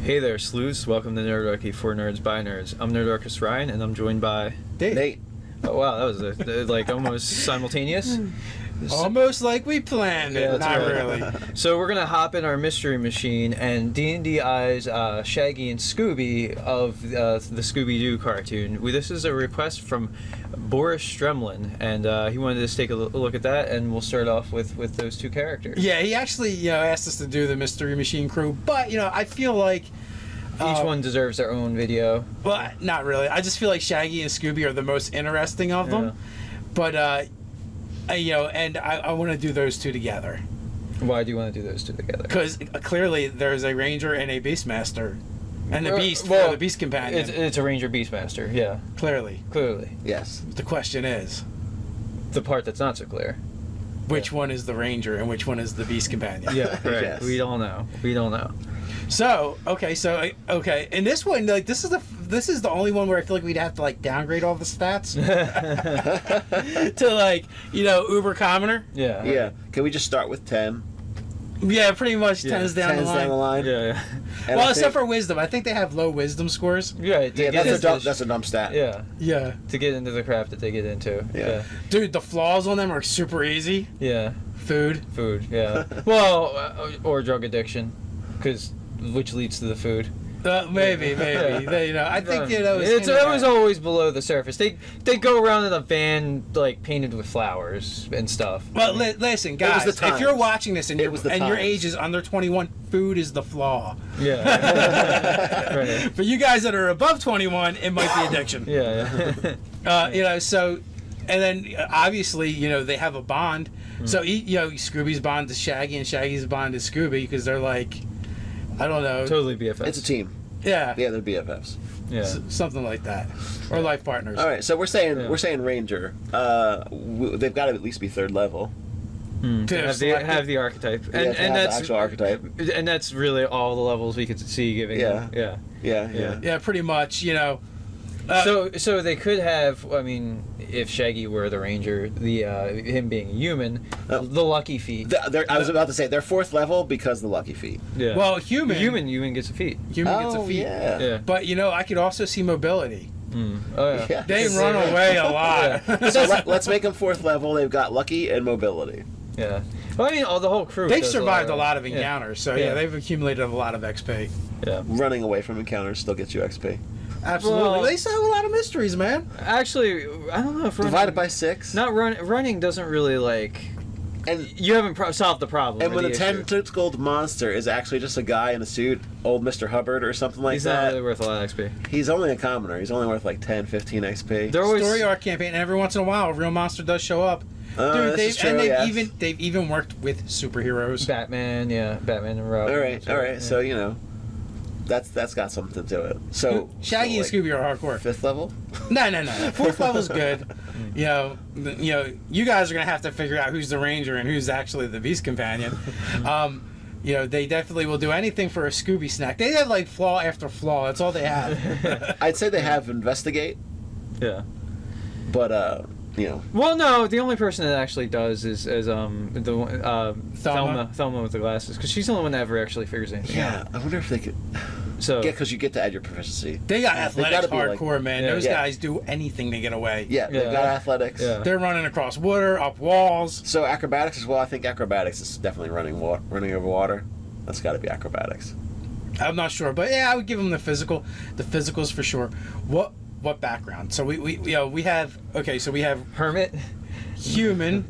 Hey there, sleuths. Welcome to Nerdarchy for Nerds by Nerds. I'm Nerdarchist Ryan, and I'm joined by... Nate. Oh, wow, that was like almost simultaneous. Almost like we planned it. Yeah, Not right. really. So we're going to hop in our mystery machine and D&Dized Shaggy and Scooby of the Scooby-Doo cartoon. This is a request from Boris Stremlin, and he wanted us to take a look at that, and we'll start off with those two characters. Yeah, he actually asked us to do the Mystery Machine crew, but I feel like Each one deserves their own video. well, not really. I just feel like Shaggy and Scooby are the most interesting of them. But and I want to do those two together. Why do you want to do those two together? Because clearly there's a Ranger and a Beastmaster. And the Beast, well, the Beast Companion. It's a Ranger Beastmaster, yeah. Clearly. Yes. The question is, The part that's not so clear. which one is the Ranger and which one is the Beast Companion? Yeah, right. Yes. We don't know. So, and this one, like, this is the only one where I feel like we'd have to, like, downgrade all the stats to, uber commoner. Yeah. Yeah. Can we just start with 10? Yeah, pretty much 10 is down 10's the line. down the line. Yeah. And Well, I except think- for wisdom. I think they have low wisdom scores. Yeah, that's a dumb stat. Yeah, Yeah. to get into the craft that they get into. Yeah. Dude, the flaws on them are super easy. Yeah. Food. Food, yeah. Well, or drug addiction, which leads to the food. Maybe. I think, it was always below the surface. They go around in a van, like, painted with flowers and stuff. Well, listen, It was guys, the if you're times. watching this and It your was the your times. age is under 21, food is the flaw. Yeah. Right. For you guys that are above 21, it might be addiction. Yeah. So, and then obviously, they have a bond. So, Scooby's bond to Shaggy and Shaggy's bond to Scooby because they're like, I don't know. Totally BFFs. It's a team. Yeah. Yeah, they're BFFs. Yeah. Something like that. Or life partners. All right, so we're saying Ranger. They've got to at least be third level. Have the architpe, And that's the actual archetype. and that's really all the levels we could see giving. Yeah. them. Yeah. Yeah, pretty much, So they could have. I mean, if Shaggy were the Ranger, him being a human, the lucky feet. I was about to say they're fourth level because of the lucky feet. Yeah. Well, human gets a feet. gets a feat. Yeah. Yeah. But, I could also see mobility. Oh yeah. Yeah. They run away a lot. So let's make them fourth level. They've got lucky and mobility. Yeah. Well, I mean, the whole crew. They've does survived a lot of Yeah. encounters, so Yeah. they've accumulated a lot of XP. Yeah. Running away from encounters still gets you XP. Absolutely. Well- They solve a lot of mysteries, man. Actually, I don't know if Divided by 6. not running doesn't really And you haven't solved the problem. And or when the a issue. tentacled monster is actually just a guy in a suit, old Mr. Hubbard or something like He's not that, really worth a lot of XP. he's only a commoner. He's only worth like 10, 15 XP. They're always Story arc campaign, and every once in a while, a real monster does show up. Dude, this is true, yes. they've even worked with superheroes. Batman and Robin. All right. So that's got something to it. So Shaggy and like, Scooby are hardcore. fifth level. No. Fourth level's good. You guys are gonna have to figure out who's the Ranger and who's actually the Beast Companion. They definitely will do anything for a Scooby snack. They have like flaw after flaw. That's all they have. I'd say they have investigate, Yeah. but Well, no. The only person that actually does is Thelma with the glasses, because she's the only one that ever actually figures anything out. I wonder if they could. So Because you get to add your proficiency. They got They've athletics gotta be like- hardcore, man. Yeah. Those Yeah. guys do anything to get away. Yeah, they've Yeah. got athletics. Yeah. They're running across water, up walls. So acrobatics as well. I think acrobatics is definitely running over water. That's got to be acrobatics. I'm not sure, but yeah, I would give them the physicals for sure. What background? So we have Hermit. human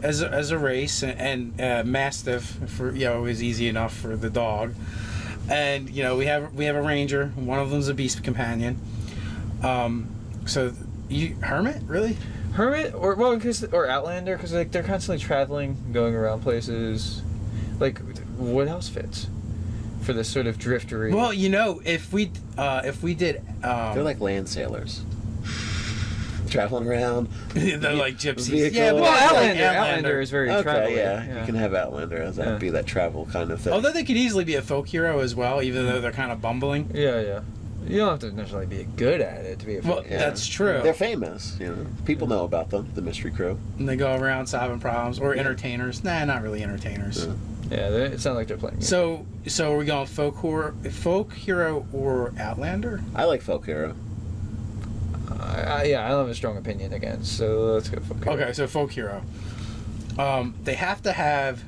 as a race and mastiff for is easy enough for the dog, and we have a ranger. One of them's a beast companion. So hermit really? Hermit or Outlander, because they're constantly traveling, going around places. Like, what else fits for this sort of driftery? Well, if we did They're like land sailors. Traveling around. they're like gypsies. Vehicle. Yeah, but well, that's like Outlander is very Okay, travel-y. yeah, you can have Outlander as that be that travel kind of thing. Although they could easily be a folk hero as well, even though they're kind of bumbling. Yeah. You don't have to necessarily be good at it to be a Well, fan. Yeah. that's true. They're famous, People know about them, the mystery crew. And they go around solving problems or entertainers. Nah, not really entertainers. Yeah, it sounds like they're playing music. So are we going folk hero, or Outlander? I like folk hero. Yeah, I don't have a strong opinion against, so let's go folk hero. Okay, so folk hero. They have to have,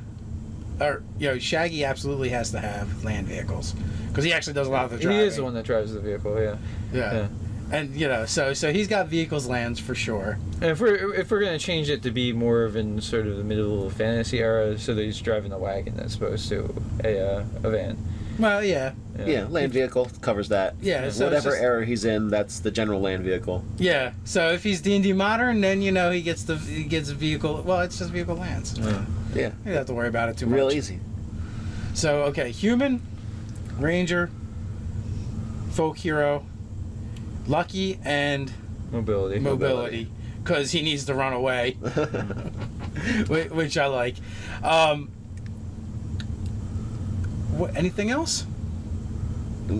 or Shaggy absolutely has to have land vehicles because he actually does a lot of the driving. He is the one that drives the vehicle, yeah. Yeah. And so he's got vehicles, lands for sure. And if we're gonna change it to be more of in sort of the medieval fantasy era, so that he's driving a wagon as opposed to a van. Well, yeah. Yeah, land vehicle covers that. Yeah, so whatever it's just, era he's in, that's the general land vehicle. Yeah. So if he's D&D modern, then he gets a vehicle. Well, it's just vehicle lands. Yeah. Yeah. You don't have to worry about it too much. Real easy. So okay, human, ranger, folk hero, lucky, and mobility, because he needs to run away, which I like. Anything else?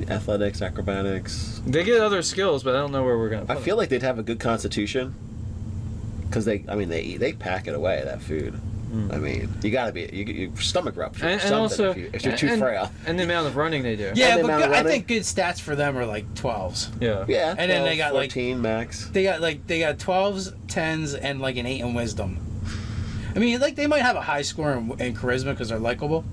Athletics, acrobatics. They get other skills, but I don't know where we're gonna put I feel like they'd have a good constitution. Because they pack it away, that food. I mean, you gotta be your stomach rupture or and something also, if you're too frail. And the amount of running they do. Yeah, the but amount of I running? think good stats for them are like 12s. Yeah. Yeah, And then they 12, got, like- 14 max. They got 12s, 10s, and like an 8 in wisdom. I mean, like they might have a high score in charisma because they're likable.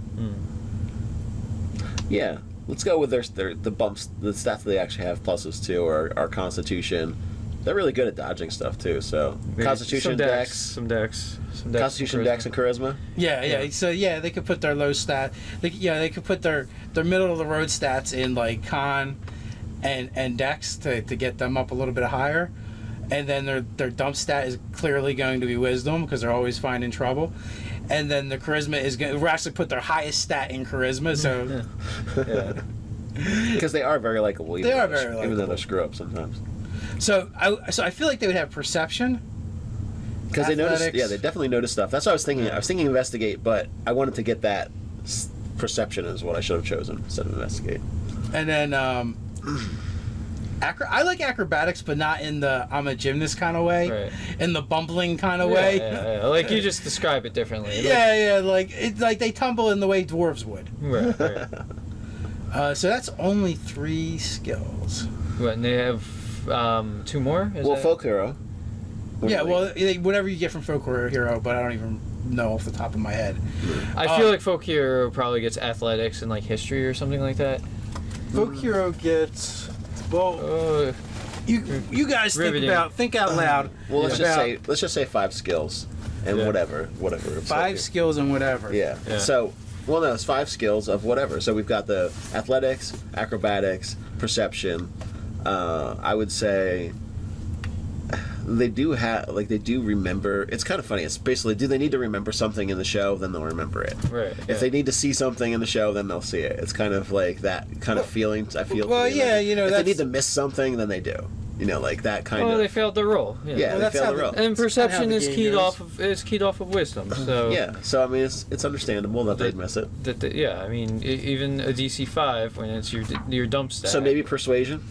Yeah, let's go with the bumps, the stats that they actually have pluses to, or our constitution. They're really good at dodging stuff too. So constitution, some dex, constitution, dex, and charisma. Yeah. So they could put their low stat. They could put their middle of the road stats in like con and dex to get them up a little bit higher, and then their dump stat is clearly going to be wisdom because they're always finding trouble, and then the charisma is going. We're actually put their highest stat in charisma. So Yeah. Because they are very likable. They are very even though likable. they screw up sometimes. So I feel like they would have perception. Because they notice, Athletics. yeah, they definitely notice stuff. That's what I was thinking. I was thinking investigate, but I wanted to get that perception is what I should have chosen instead of investigate. And then I like acrobatics, but not in the I'm a gymnast kind of way. Right. In the bumbling kind of way. Yeah. Like you just describe it differently. Like it's like they tumble in the way dwarves would. Right. So that's only 3 skills. What, and they have 2 more? Folk hero. Yeah, well, whatever you get from folk hero, but I don't even know off the top of my head. I feel like folk hero probably gets athletics and like history or something like that. Folk hero gets you guys Riveting. think out loud. Well, let's just say 5 skills and whatever. 5 skills and whatever. Yeah. Yeah. So, well, no, it's 5 skills of whatever. So we've got the athletics, acrobatics, perception. I would say they do remember. It's kind of funny. It's basically, do they need to remember something in the show? Then they'll remember it. Right. If they need to see something in the show, then they'll see it. It's kind of like that kind of feeling. I feel. Well, yeah, if that's... they need to miss something, then they do. Like that kind of. Oh, they failed the roll. Yeah, that's they failed the roll. And perception the is game keyed goes. off of wisdom. So Yeah, so I mean, it's understandable that they'd miss it. yeah, I mean, even a DC 5 when it's your dump stat. So maybe persuasion.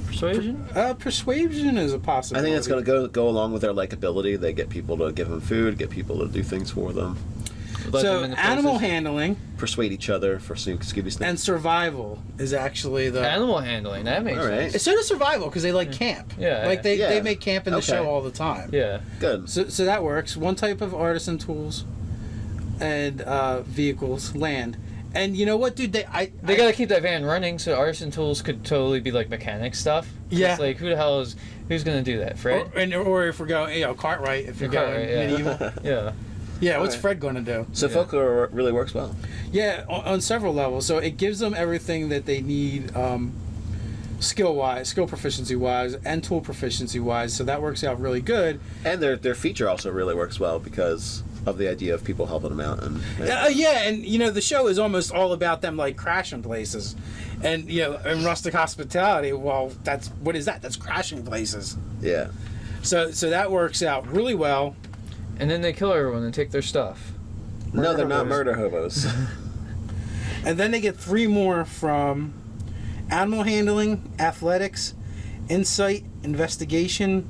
Persuasion. Persuasion is a I possibility. think it's going to go along with their likability. They get people to give them food, get people to do things for them, Let So them into animal places. handling persuade each other for Scooby Snacks. and survival is actually the. Animal handling. That makes All right. sense. So does survival because they like camp. Yeah, Like they yeah. make camp in the Okay. show all the time. Yeah. Good. So that works. One type of artisan tools, and vehicles, land, and you know what, dude? They They gotta keep that van running, so artisan tools could totally be like mechanic stuff. Yeah. It's like who's gonna do that? Fred? or if we're going, Cartwright. If you're Cartwright, going yeah. medieval. Yeah. Yeah, what's Alright. Fred going to do? So folklore really works well. Yeah, on several levels. So it gives them everything that they need, skill proficiency-wise, and tool proficiency-wise. So that works out really good. And their feature also really works well because of the idea of people helping them out. And The show is almost all about them like crashing places, and in rustic hospitality. Well, what is that? That's crashing places. yeah. So that works out really well. And then they kill everyone and take their stuff. No, they're not hobos. murder hobos. And then they get 3 more from animal handling, athletics, insight, investigation,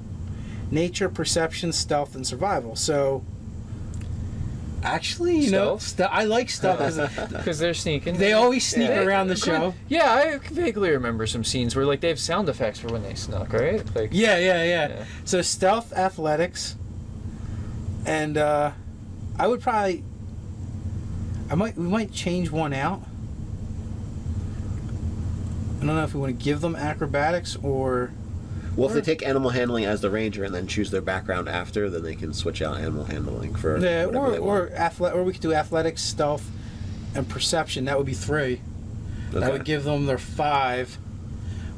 nature, perception, stealth, and survival. So Actually, you know, I like stealth Because they're sneaking. they always sneak around the show. Yeah, I vaguely remember some scenes where like they have sound effects for when they snuck, right? Like Yeah. So stealth, athletics, and I would probably, we might change one out. I don't know if we want to give them acrobatics or. Well, if they take animal handling as the ranger and then choose their background after, then they can switch out animal handling for whatever they want. Or we could do athletics, stealth, and perception. That would be 3. Okay. That would give them their 5.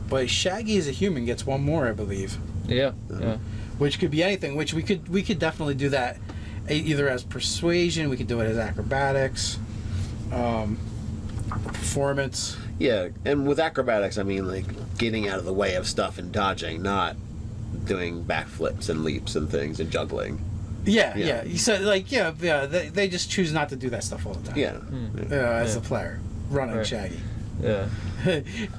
But Shaggy as a human gets 1 more, I believe. Yeah. Which could be anything. Which we could definitely do that either as persuasion. We could do it as acrobatics, performance. Yeah, and with acrobatics, I mean like getting out of the way of stuff and dodging, not doing backflips and leaps and things and juggling. Yeah. So like they just choose not to do that stuff all the time. As the player running Shaggy. Yeah.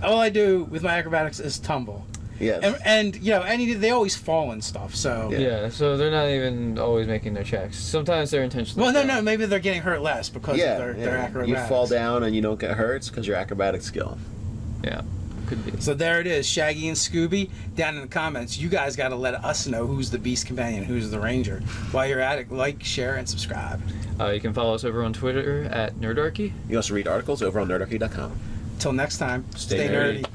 All I do with my acrobatics is tumble. Yeah. And they always fall and stuff. So Yeah, so they're not even always making their checks. Sometimes they're intentionally. Well, no, maybe they're getting hurt less because of their acrobatics. You fall down and you don't get hurt because your acrobatic skill. Yeah, could be. So there it is, Shaggy and Scooby. Down in the comments, you guys got to let us know who's the Beast Companion, who's the Ranger. While you're at it, like, share, and subscribe. You can follow us over on Twitter at Nerdarchy. You can also read articles over on nerdarchy.com. Till next time, stay nerdy.